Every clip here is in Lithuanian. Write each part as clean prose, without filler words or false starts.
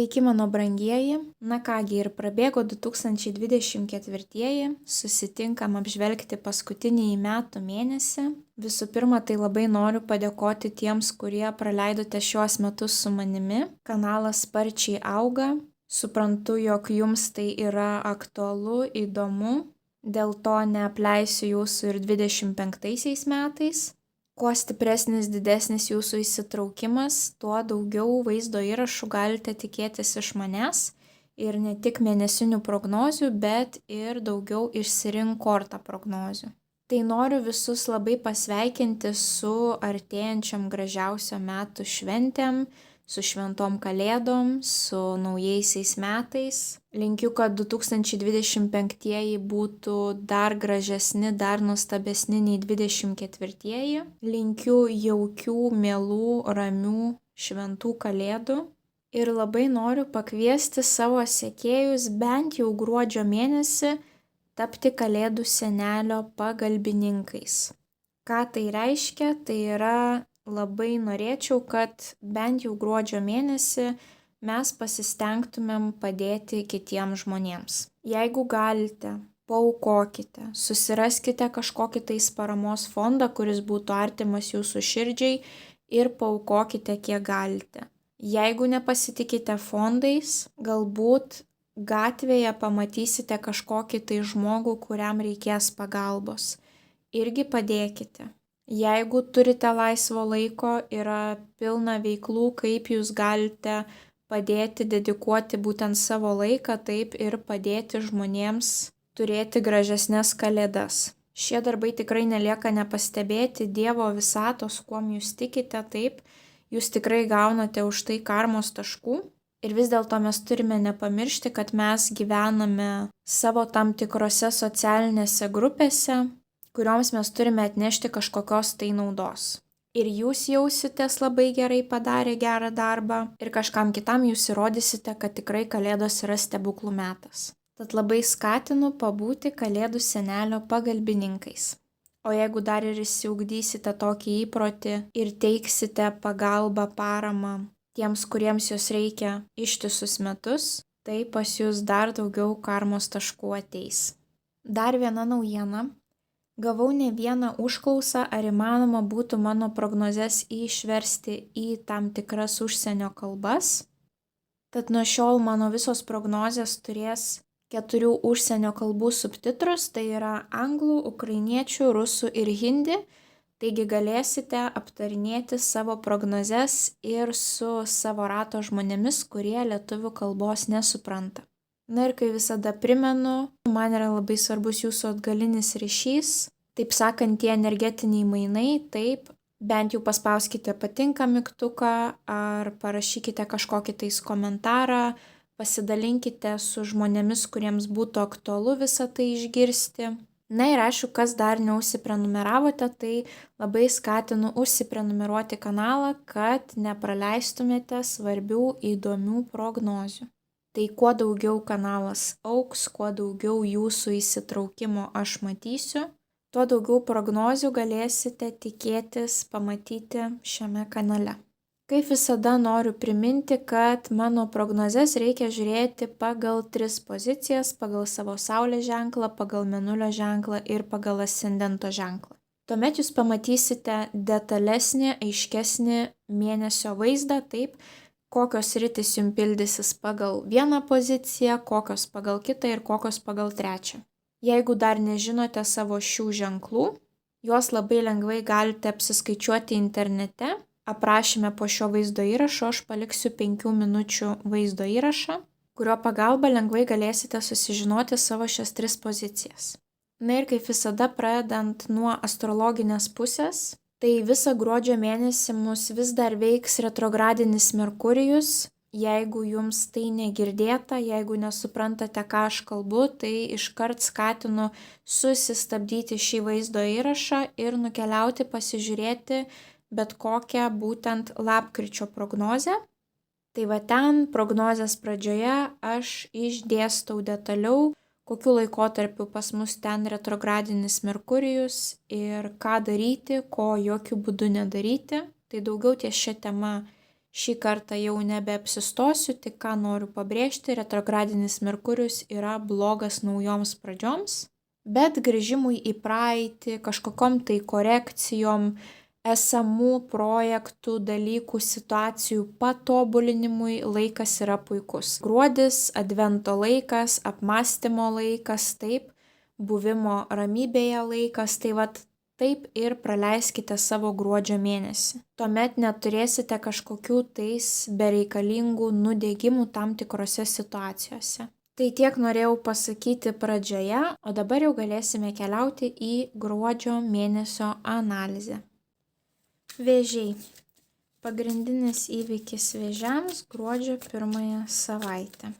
Sveiki mano brangieji. Na kągi, ir prabėgo 2024, susitinkam apžvelgti paskutinįjį metų mėnesį. Visų pirma, tai labai noriu padėkoti tiems, kurie praleidote šiuos metus su manimi. Kanalas sparčiai auga. Suprantu, jog jums tai yra aktualu, įdomu. Dėl to neapleisiu jūsų ir 25 metais. Kuo stipresnis, didesnis jūsų įsitraukimas, tuo daugiau vaizdo įrašų galite tikėtis iš manęs. Ir ne tik mėnesinių prognozių, bet ir daugiau išsirink kortą prognozių. Tai noriu visus labai pasveikinti su artėjančiam gražiausio metų šventėm, su šventom kalėdom, su naujaisiais metais. Linkiu, kad 2025 būtų dar gražesni, dar nuostabesni nei 2024. Linkiu jaukių, mielų, ramių, šventų kalėdų. Ir labai noriu pakviesti savo sekėjus bent jau gruodžio mėnesį tapti Kalėdų senelio pagalbininkais. Ką tai reiškia? Tai yra labai norėčiau, kad bent jau gruodžio mėnesį mes pasistengtumėm padėti kitiems žmonėms. Jeigu galite, paaukokite, susiraskite kažkokį tais paramos fondą, kuris būtų artimas jūsų širdžiai ir paaukokite kiek galite. Jeigu nepasitikite fondais, galbūt gatvėje pamatysite kažkokį tai žmogų, kuriam reikės pagalbos. Irgi padėkite. Jeigu turite laisvo laiko, yra pilna veiklų, kaip jūs galite padėti, dedikuoti būtent savo laiką, taip ir padėti žmonėms turėti gražesnes kalėdas. Šie darbai tikrai nelieka nepastebėti, Dievo visatos, kuom jūs tikite, taip, jūs tikrai gaunate už tai karmos taškų. Ir vis dėlto mes turime nepamiršti, kad mes gyvename savo tam tikrose socialinėse grupėse, kurioms mes turime atnešti kažkokios tai naudos. Ir jūs jausitės labai gerai padarę gerą darbą ir kažkam kitam jūs įrodysite, kad tikrai Kalėdos yra stebuklų metas. Tad labai skatinu pabūti Kalėdų senelio pagalbininkais. O jeigu dar ir išsiugdysite tokį įprotį ir teiksite pagalbą, paramą tiems, kuriems jos reikia ištisus metus, tai pas jūs dar daugiau karmos taškų ateis. Dar viena naujiena. Gavau ne vieną užklausą, ar įmanoma būtų mano prognozes išversti į tam tikras užsienio kalbas. Tad nuo šiol mano visos prognozės turės 4 užsienio kalbų subtitrus, tai yra anglų, ukrainiečių, rusų ir hindi. Taigi galėsite aptarinėti savo prognozes ir su savo rato žmonėmis, kurie lietuvių kalbos nesupranta. Na ir kai visada primenu, man yra labai svarbus jūsų atgalinis ryšys, taip sakant, tie energetiniai mainai, taip, bent jau paspauskite patinka mygtuką ar parašykite kažkokį tais komentarą, pasidalinkite su žmonėmis, kuriems būtų aktualu visą tai išgirsti. Na ir aišku, kas dar neužsiprenumeravote, tai labai skatinu užsiprenumeruoti kanalą, kad nepraleistumėte svarbių įdomių prognozių. Tai kuo daugiau kanalas augs, kuo daugiau jūsų įsitraukimo aš matysiu, tuo daugiau prognozių galėsite tikėtis pamatyti šiame kanale. Kaip visada noriu priminti, kad mano prognozes reikia žiūrėti pagal 3 pozicijas, pagal savo saulės ženklą, pagal mėnulio ženklą ir pagal ascendento ženklą. Tuomet jūs pamatysite detalesnį, aiškesnį mėnesio vaizdą, taip, kokios sritys jums pildysis pagal vieną poziciją, kokios pagal kitą ir kokios pagal trečią. Jeigu dar nežinote savo šių ženklų, juos labai lengvai galite apsiskaičiuoti internete. Aprašyme po šio vaizdo įrašo aš paliksiu 5 minučių vaizdo įrašą, kurio pagalba lengvai galėsite susižinoti savo šias 3 pozicijas. Na ir kaip visada pradedant nuo astrologinės pusės, tai visą gruodžio mėnesį mus vis dar veiks retrogradinis Merkurijus. Jeigu jums tai negirdėta, jeigu nesuprantate, ką aš kalbu, tai iškart skatinu susistabdyti šį vaizdo įrašą ir nukeliauti pasižiūrėti bet kokią būtent lapkričio prognozę. Tai va ten prognozės pradžioje aš išdėstau detaliau, kokiu laikotarpiu pas mus ten retrogradinis Merkurijus ir ką daryti, ko jokių būdų nedaryti. Tai daugiau ties šią temą Šį kartą jau nebeapsistosiu, tik ką noriu pabrėžti, retrogradinis Merkurijus yra blogas naujoms pradžioms, bet grįžimui į praeitį, kažkokiom tai korekcijom, esamų projektų, dalykų, situacijų patobulinimui laikas yra puikus. Gruodis, advento laikas, apmąstymo laikas, taip, buvimo ramybėje laikas, tai vat taip ir praleiskite savo gruodžio mėnesį. Tuomet neturėsite kažkokių tais bereikalingų nudegimų tam tikrose situacijose. Tai tiek norėjau pasakyti pradžioje, o dabar jau galėsime keliauti į gruodžio mėnesio analizę. Vėžiai. Pagrindinis įvykis vėžiams gruodžio 1 savaitę.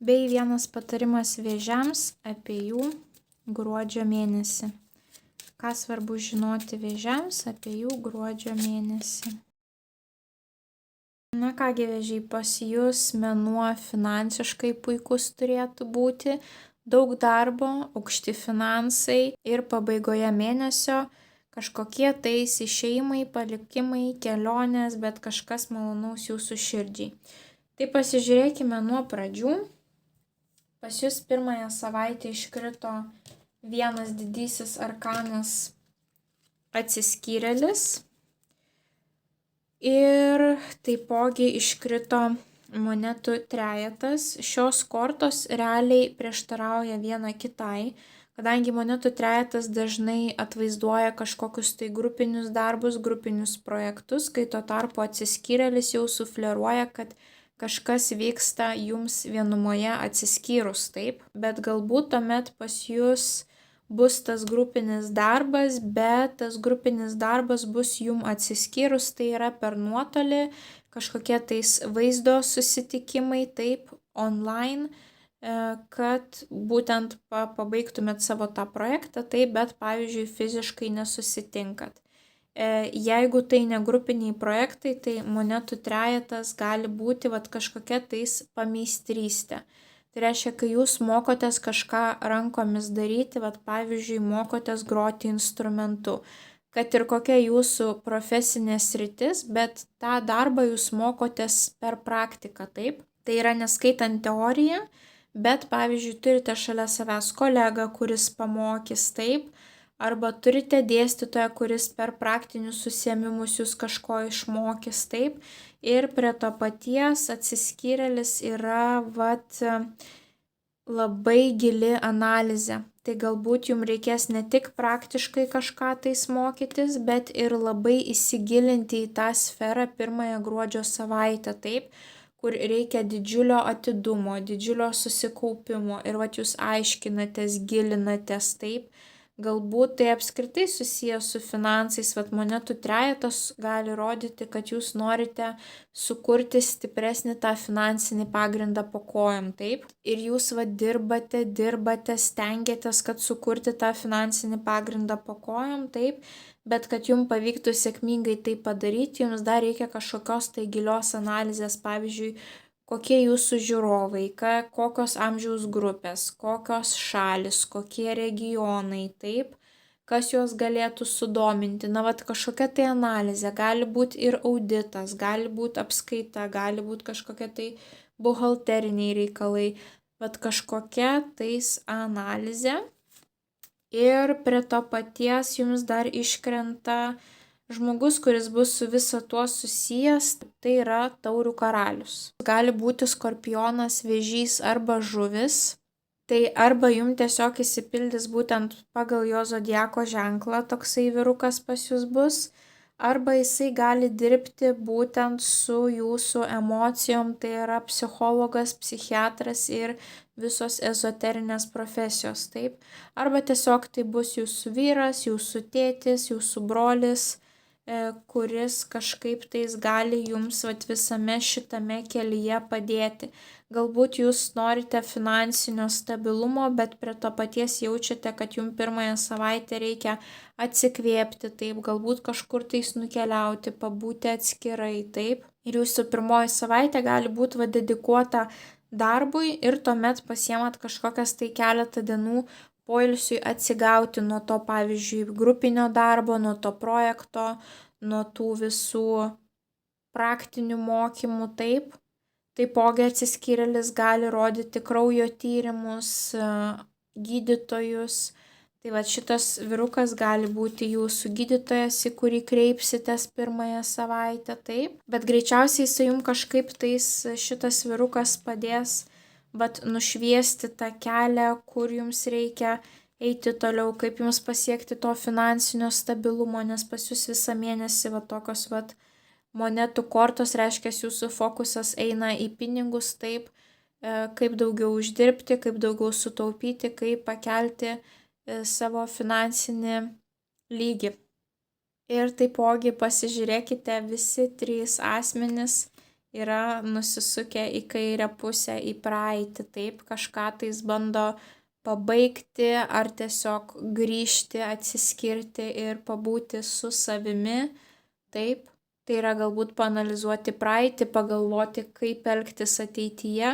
Bei vienas patarimas vėžiams apie jų gruodžio mėnesį. Ką svarbu žinoti vėžiams apie jų gruodžio mėnesį. Na kągi vėžiai, pas jūs mėnuo finansiškai puikus turėtų būti, daug darbo, aukšti finansai ir pabaigoje mėnesio kažkokie tais išėjimai, palikimai, kelionės, bet kažkas malonaus jūsų širdžiai. Tai pasižiūrėkime nuo pradžių. Pas jūs 1 savaitę iškrito vienas didysis arkanas atsiskyrėlis ir taipogi iškrito monetų trejetas. Šios kortos realiai prieštarauja viena kitai, kadangi monetų trejetas dažnai atvaizduoja kažkokius tai grupinius darbus, grupinius projektus, kai tuo tarpu atsiskyrėlis jau sufleruoja, kad kažkas vyksta jums vienumoje atsiskyrus, taip, bet galbūt tuomet pas jūs bus tas grupinis darbas, bet tas grupinis darbas bus jum atsiskyrus, tai yra per nuotolį, kažkokie tais vaizdo susitikimai, taip, online, kad būtent pabaigtumėt savo tą projektą, taip, bet pavyzdžiui fiziškai nesusitinkat. Jeigu tai ne grupiniai projektai, tai monetų trejetas gali būti kažkokia tais pameistrystė. Tai reiškia, kai jūs mokotės kažką rankomis daryti, pavyzdžiui, mokotės groti instrumentu, kad ir kokia jūsų profesinė sritis, bet tą darbą jūs mokotės per praktiką, taip. Tai yra neskaitant teoriją, bet pavyzdžiui, turite šalia savęs kolegą, kuris pamokys, taip, arba turite dėstytoją, kuris per praktinius užsiėmimus jūs kažko išmokys, taip, ir prie to paties atsiskyrėlis yra labai gili analizė. Tai galbūt jums reikės ne tik praktiškai kažką tais mokytis, bet ir labai įsigilinti į tą sferą 1 gruodžio savaitę, taip, kur reikia didžiulio atidumo, didžiulio susikaupimo ir jūs aiškinatės, gilinatės, taip. Galbūt tai apskritai susijęs su finansais, monetų trejetas gali rodyti, kad jūs norite sukurti stipresnį tą finansinį pagrindą po kojom, taip? Ir jūs dirbate, stengiatės, kad sukurti tą finansinį pagrindą po kojom, taip? Bet kad jums pavyktų sėkmingai tai padaryti, jums dar reikia kažkokios tai gilios analizės, pavyzdžiui, kokie jūsų žiūrovai, kokios amžiaus grupės, kokios šalis, kokie regionai, taip, kas juos galėtų sudominti. Kažkokia tai analizė, gali būti ir auditas, gali būti apskaita, gali būti kažkokie tai buhalteriniai reikalai, kažkokia tais analizė. Ir prie to paties jums dar iškrenta žmogus, kuris bus su viso tuo susijęs, tai yra taurių karalius. Gali būti skorpionas, vėžys arba žuvis. Tai arba jums tiesiog įsipildys būtent pagal jo zodiako ženklą toksai vyrukas pas jūs bus, arba jisai gali dirbti būtent su jūsų emocijom, tai yra psichologas, psichiatras ir visos ezoterinės profesijos, taip. Arba tiesiog tai bus jūsų vyras, jūsų tėtis, jūsų brolis, kuris kažkaip tais gali jums visame šitame kelyje padėti. Galbūt jūs norite finansinio stabilumo, bet prie to paties jaučiate, kad jums pirmąją savaitę reikia atsikvėpti, taip, galbūt kažkur tais nukeliauti, pabūti atskirai, taip. Ir jūsų pirmoji savaitė gali būti dedikuota darbui ir tuomet pasiemat kažkokias tai keletą dienų poilsiui atsigauti nuo to, pavyzdžiui, grupinio darbo, nuo to projekto, nuo tų visų praktinių mokymų, taip. Taipogi atsiskyrėlis gali rodyti kraujo tyrimus, gydytojus. Tai šitas vyrukas gali būti jūsų gydytojas, į kurį kreipsitės pirmąją savaitę, taip. Bet greičiausiai jis jums kažkaip tais šitas vyrukas padės nušviesti tą kelią, kur jums reikia eiti toliau, kaip jums pasiekti to finansinio stabilumo, nes pas jūs visą mėnesį tokios monetų kortos, reiškia, jūsų fokusas eina į pinigus, taip, kaip daugiau uždirbti, kaip daugiau sutaupyti, kaip pakelti savo finansinį lygį. Ir taipogi pasižiūrėkite, visi 3 asmenys yra nusisukę į kairę pusę, į praeitį, taip, kažką tais bando pabaigti ar tiesiog grįžti, atsiskirti ir pabūti su savimi, taip. Tai yra galbūt paanalizuoti praeitį, pagalvoti, kaip elgtis ateityje,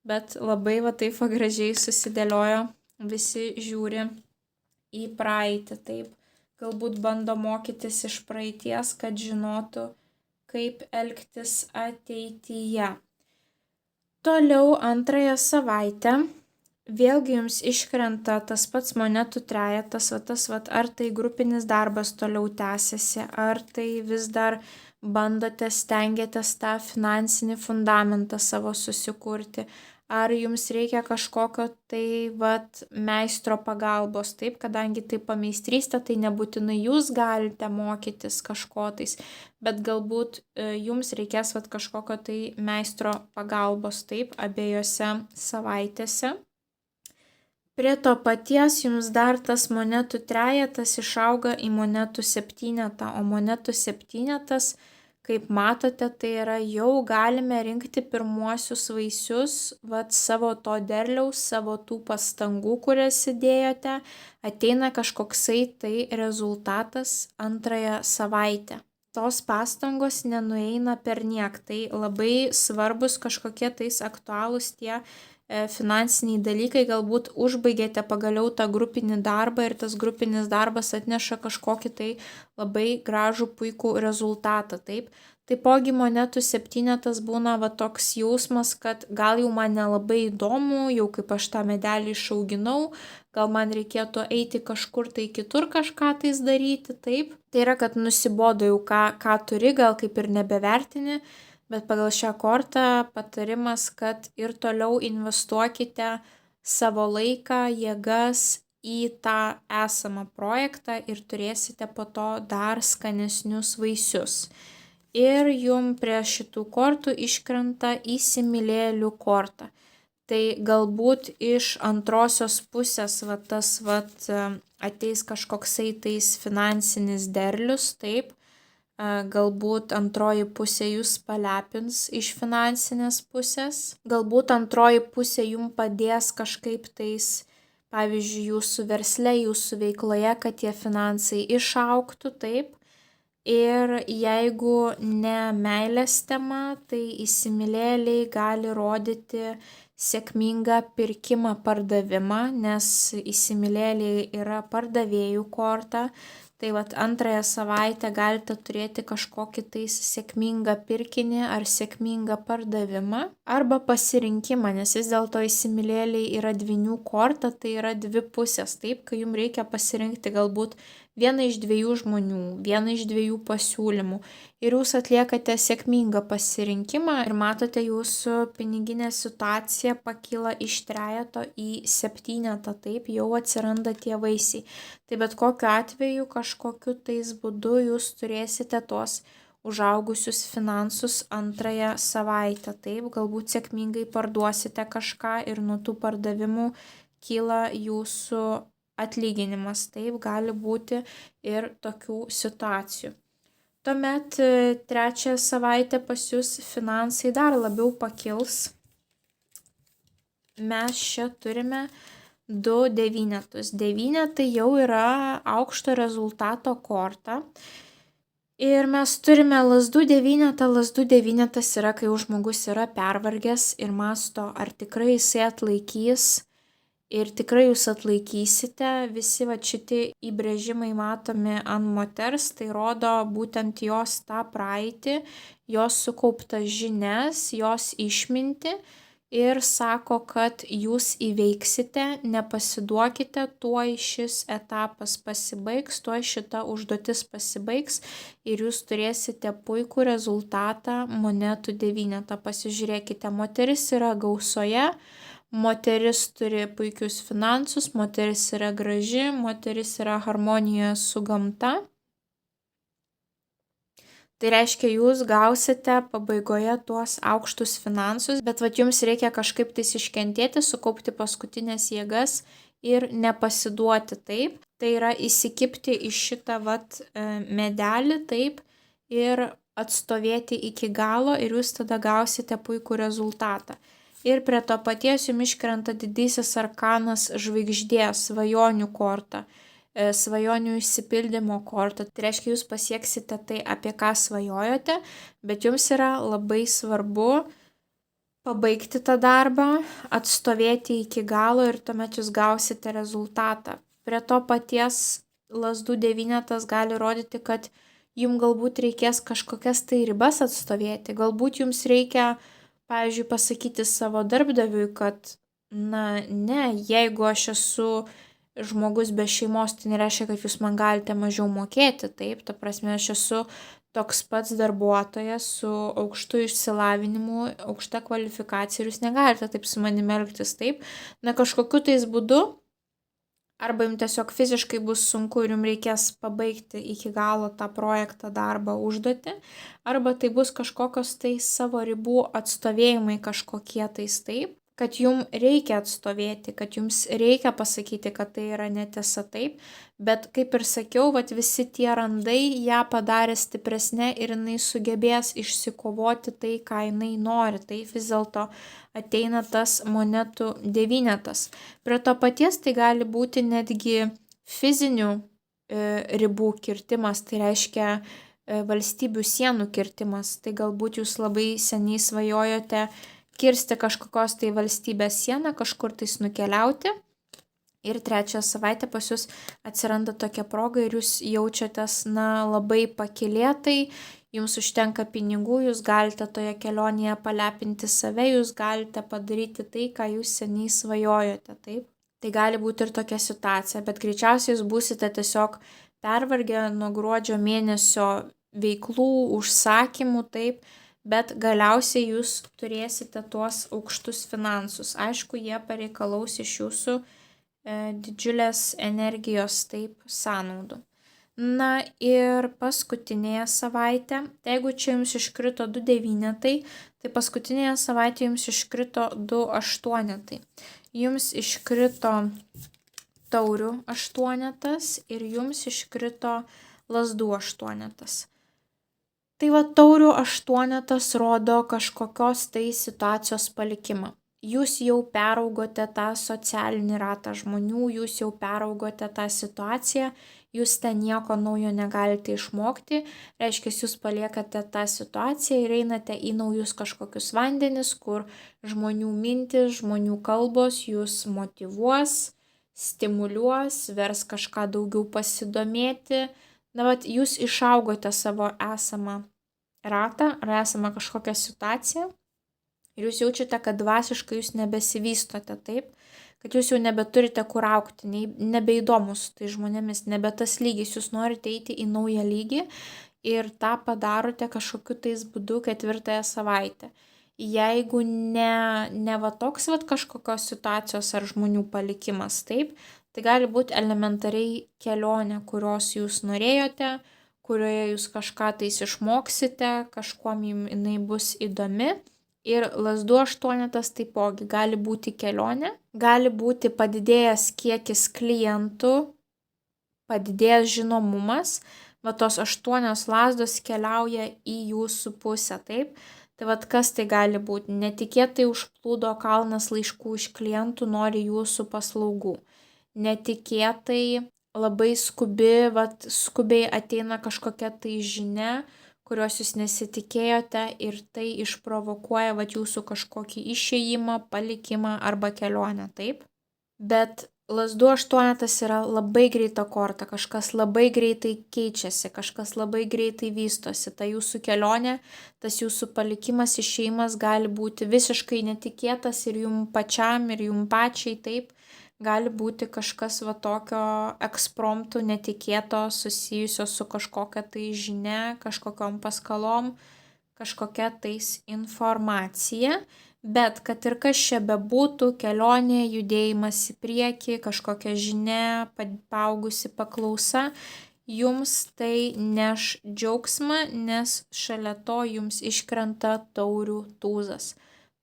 bet labai taip gražiai susidėliojo, visi žiūri į praeitį, taip. Galbūt bando mokytis iš praeities, kad žinotų, kaip elgtis ateityje. Toliau antrąją savaitę vėlgi jums iškrenta tas pats monetų trejetas, ar tai grupinis darbas toliau tęsiasi, ar tai vis dar bandote, stengiatės tą finansinį fundamentą savo susikurti, ar jums reikia kažkokio tai meistro pagalbos, taip, kadangi tai pameistrystė, tai nebūtinai jūs galite mokytis kažko tais, bet galbūt jums reikės kažkokio tai meistro pagalbos, taip, abiejose savaitėse. Prie to paties jums dar tas monetų trejetas išauga į monetų septynetą, o monetų septynetas, kaip matote, tai yra jau galime rinkti pirmuosius vaisius, savo to derliaus, savo tų pastangų, kurias įdėjote, ateina kažkoksai tai rezultatas antrąją savaitę. Tos pastangos nenueina perniek, tai labai svarbus kažkokie tais aktualūs tie finansiniai dalykai, galbūt užbaigėte pagaliau tą grupinį darbą ir tas grupinis darbas atneša kažkokį tai labai gražų puikų rezultatą, taip. Taipogi monetų septynetas būna toks jausmas, kad gal jau man nelabai įdomu, jau kaip aš tą medelį išauginau, gal man reikėtų eiti kažkur tai kitur kažką tais daryti, taip. Tai yra, kad nusibodo jau ką turi, gal kaip ir nebevertini, bet pagal šią kortą patarimas, kad ir toliau investuokite savo laiką, jėgas į tą esamą projektą ir turėsite po to dar skanesnius vaisius. Ir jum prie šitų kortų iškrenta įsimylėlių korta. Tai galbūt iš antrosios pusės ateis kažkoksai tais finansinis derlius, taip. Galbūt antroji pusė jūs palepins iš finansinės pusės. Galbūt antroji pusė jums padės kažkaip tais, pavyzdžiui, jūsų versle, jūsų veikloje, kad tie finansai išaugtų, taip. Ir jeigu ne meilės tema, tai įsimylėliai gali rodyti sėkmingą pirkimą, pardavimą, nes įsimylėliai yra pardavėjų korta. Tai antrąją savaitę galite turėti kažkokį tais sėkmingą pirkinį ar sėkmingą pardavimą arba pasirinkimą, nes vis dėlto įsimylėliai yra dvynių korta, tai yra 2 pusės, taip, kai jums reikia pasirinkti galbūt vieną iš 2 žmonių, vieną iš 2 pasiūlymų ir jūs atliekate sėkmingą pasirinkimą ir matote, jūsų piniginė situacija pakyla iš trejeto į septynetą, taip, jau atsiranda tie vaisiai. Tai bet kokiu atveju kažkokiu tais būdu jūs turėsite tuos užaugusius finansus antrąją savaitę, taip, galbūt sėkmingai parduosite kažką ir nuo tų pardavimų kyla jūsų atlyginimas, taip, gali būti ir tokių situacijų. Tuomet trečią savaitę pas jūs finansai dar labiau pakils. Mes čia turime 2 devynetus. Devynetai jau yra aukšto rezultato korta. Ir mes turime lazdų devynetą. Lazdų devynetas yra, kai žmogus yra pervargęs ir mąsto, ar tikrai jisai atlaikys. Ir tikrai jūs atlaikysite. Visi šitie įbrėžimai matomi ant moters, tai rodo būtent jos tą praeitį, jos sukauptas žinias, jos išmintį. Ir sako, kad jūs įveiksite, nepasiduokite, tuoj šis etapas pasibaigs, tuoj šita užduotis pasibaigs ir jūs turėsite puikų rezultatą monetų devynetą. Pasižiūrėkite, moteris yra gausoje, moteris turi puikius finansus, moteris yra graži, moteris yra harmonijoje su gamta. Tai reiškia, jūs gausite pabaigoje tuos aukštus finansus, bet jums reikia kažkaip tais iškentėti, sukaupti paskutinės jėgas ir nepasiduoti taip. Tai yra įsikibti į šitą medelį taip ir atstovėti iki galo ir jūs tada gausite puikų rezultatą. Ir prie to paties jums iškrenta didysis arkanas žvaigždė, svajonių korta. Svajonių išsipildymo kortą. Tai reiškia, jūs pasieksite tai, apie ką svajojote, bet jums yra labai svarbu pabaigti tą darbą, atstovėti iki galo ir tuomet jūs gausite rezultatą. Prie to paties lazdų devynetas gali rodyti, kad jums galbūt reikės kažkokias tai ribas atstovėti. Galbūt jums reikia, pavyzdžiui, pasakyti savo darbdaviui, kad ne, jeigu aš esu žmogus be šeimos, tai nereiškia, kad jūs man galite mažiau mokėti, taip, ta prasme, aš esu toks pats darbuotojas su aukštu išsilavinimu, aukšta kvalifikacija ir jūs negalite taip su manimi elgtis, taip, kažkokiu tais būdu, arba jums tiesiog fiziškai bus sunku ir jums reikės pabaigti iki galo tą projektą, darbą, užduotį, arba tai bus kažkokios tai savo ribų atstovėjimai kažkokie tais taip, kad jums reikia atstovėti, kad jums reikia pasakyti, kad tai yra netiesa taip, bet kaip ir sakiau, visi tie randai ją padarė stipresnė ir jinai sugebės išsikovoti tai, ką jinai nori, tai vis dėlto ateina tas monetų devynetas. Prie to paties tai gali būti netgi fizinių ribų kirtimas, tai reiškia valstybių sienų kirtimas, tai galbūt jūs labai seniai svajojote kirsti kažkokios tai valstybės sieną, kažkur tais nukeliauti. Ir trečią savaitę pas jūs atsiranda tokia proga ir jūs jaučiatės labai pakylėtai, jums užtenka pinigų, jūs galite toje kelionėje palepinti save, jūs galite padaryti tai, ką jūs seniai svajojote, taip. Tai gali būti ir tokia situacija, bet greičiausiai jūs būsite tiesiog pervargę nuo gruodžio mėnesio veiklų, užsakymų, taip. Bet galiausiai jūs turėsite tuos aukštus finansus. Aišku, jie pareikalaus iš jūsų didžiulės energijos, taip, sąnaudų. Ir paskutinėje savaitė, tai jeigu čia jums iškrito 2 devynetai, tai paskutinėje savaitė jums iškrito 2 aštuonetai. Jums iškrito taurių aštuonetas ir jums iškrito lazdų aštuonetas. Tai taurių aštuonetas rodo kažkokios tai situacijos palikimą. Jūs jau peraugote tą socialinį ratą žmonių, jūs jau peraugote tą situaciją, jūs ten nieko naujo negalite išmokti, reiškia, jūs paliekate tą situaciją ir einate į naujus kažkokius vandenis, kur žmonių mintis, žmonių kalbos jūs motyvuos, stimuliuos, vers kažką daugiau pasidomėti. Jūs išaugote savo esamą ratą ar esamą kažkokią situaciją ir jūs jaučiate, kad dvasiškai jūs nebesivystote taip, kad jūs jau nebeturite kur augti, nebeįdomus tai žmonėmis, nebe tas lygis, jūs norite eiti į naują lygį ir tą padarote kažkokiu tais būdu 4 savaitę. Jeigu ne toks kažkokios situacijos ar žmonių palikimas, taip, tai gali būti elementariai kelionė, kurios jūs norėjote, kurioje jūs kažką tais išmoksite, kažkuom jinai bus įdomi. Ir lazdų aštuonetas taipogi gali būti kelionė, gali būti padidėjęs kiekis klientų, padidėjęs žinomumas, va tos 8 lazdos keliauja į jūsų pusę, taip? Tai vat kas tai gali būti? Netikėtai užplūdo kalnas laiškų iš klientų, nori jūsų paslaugų. Netikėtai labai skubiai ateina kažkokia tai žinia, kurios jūs nesitikėjote ir tai išprovokuoja jūsų kažkokį išėjimą, palikimą arba kelionę, taip? Bet lazdų 8 yra labai greita korta, kažkas labai greitai keičiasi, kažkas labai greitai vystosi. Ta jūsų kelionė, tas jūsų palikimas, išėjimas gali būti visiškai netikėtas ir jum pačiam, ir jum pačiai, taip. Gali būti kažkas tokio ekspromptų netikėto, susijusio su kažkokia tai žinia, kažkokiom paskalom, kažkokia tais informacija. Bet kad ir kas čia bebūtų, kelionė, judėjimas į priekį, kažkokia žinia, paaugusi paklausa, jums tai neš džiaugsmą, nes šalia to jums iškrenta taurių tūzas.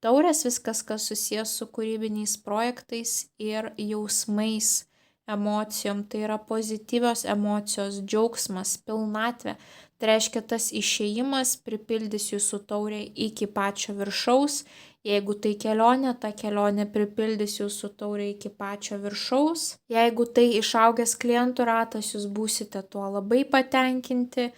Taurės viskas, kas susijęs su kūrybiniais projektais ir jausmais, emocijom, tai yra pozityvios emocijos, džiaugsmas, pilnatvė. Tai reiškia, tas išėjimas pripildys jūsų taurę iki pačio viršaus. Jeigu tai kelionė, ta kelionė pripildys jūsų taurę iki pačio viršaus. Jeigu tai išaugęs klientų ratas, jūs būsite tuo labai patenkinti,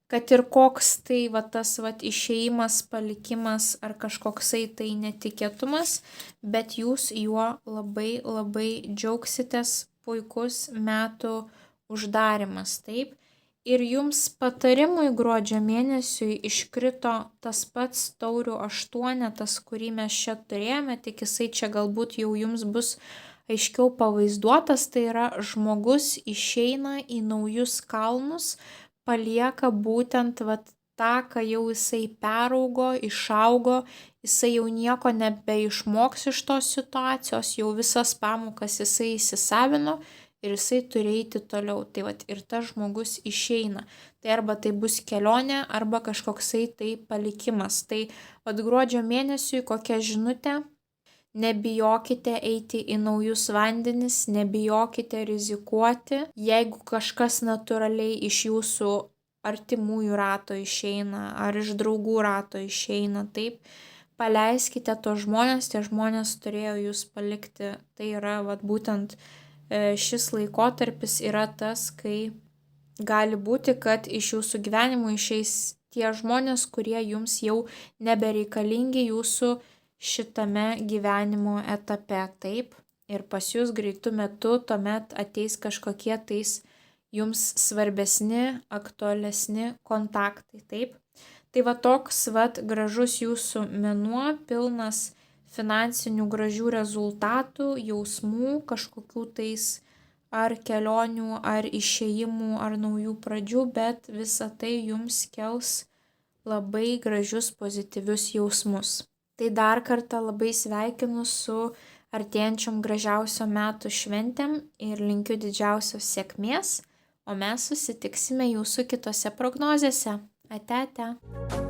kad ir koks tai tas išėjimas, palikimas ar kažkoksai tai netikėtumas, bet jūs juo labai labai džiaugsitės, puikus metų uždarimas, taip. Ir jums patarimui gruodžio mėnesiui iškrito tas pats taurių 8, kurį mes čia turėjome, tik jisai čia galbūt jau jums bus aiškiau pavaizduotas, tai yra žmogus išeina į naujus kalnus, palieka būtent tą, ką jau jisai peraugo, išaugo, jisai jau nieko nebeišmoks iš tos situacijos, jau visas pamokas jisai įsisavino, ir jisai turi eiti toliau. Tai ir tas žmogus išeina. Tai arba tai bus kelionė, arba kažkoksai tai palikimas. Tai gruodžio mėnesiui kokia žinutė? Nebijokite eiti į naujus vandenis, nebijokite rizikuoti. Jeigu kažkas natūraliai iš jūsų artimųjų rato išeina, ar iš draugų rato išeina, taip, paleiskite tos žmonės, tie žmonės turėjo jūs palikti. Tai yra būtent šis laikotarpis yra tas, kai gali būti, kad iš jūsų gyvenimo išeis tie žmonės, kurie jums jau nebereikalingi jūsų šitame gyvenimo etape, taip. Ir pas jūs greitų metų tuomet ateis kažkokie tais jums svarbesni, aktualesni kontaktai, taip. Tai toks gražus jūsų mėnuo, pilnas finansinių gražių rezultatų, jausmų, kažkokių tais ar kelionių, ar išėjimų, ar naujų pradžių, bet visa tai jums kels labai gražius pozityvius jausmus. Tai dar kartą labai sveikinu su artėjančiom gražiausiom metų šventėm ir linkiu didžiausios sėkmės, o mes susitiksime jūsų kitose prognozėse. Ate, ate.